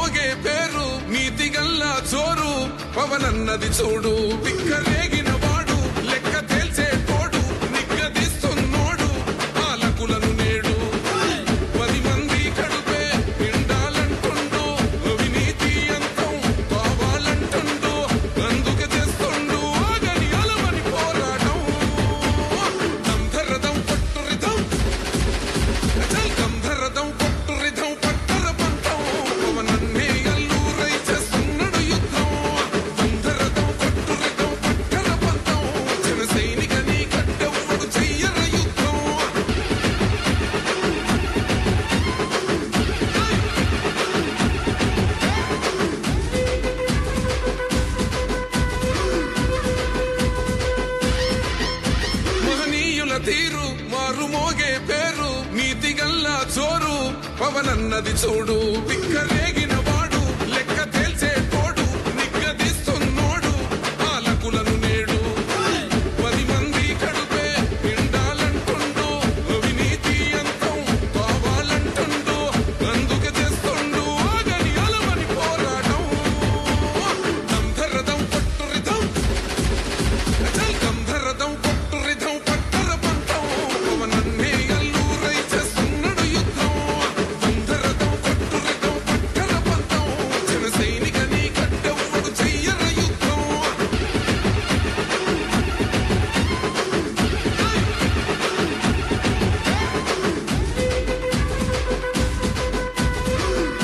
మోగే పేరు నీతిగల్లా చోరు పవనన్నది చూడు బిక్కరేగిన వాడు లెక్క తేల్చే తోడు నిగ్గదీస్తున్నోడు పాలకులను నేడు 10 మంది కడుపే నిండాలంటుండు అవినీతి అంతం కావాలంటుండు అందుకే చేస్తుండు ఆగని అలమని పోరాటం కంధరదం పట్టురిదం కంధరదం పట్టురిదం పట్టర పంతం పవనన్నే అల్లూరై చేస్తున్నాడు యుద్ధం కంధరదం పట్టురిదం పట్టర పంతం జన సైనికని కట్టెవ్వడు చెయ్యర యుద్ధం మహనీయుల తీరు మారు మోగే పేరు నీతిగల్లా చోరు పవనన్నది చూడు బిక్కరే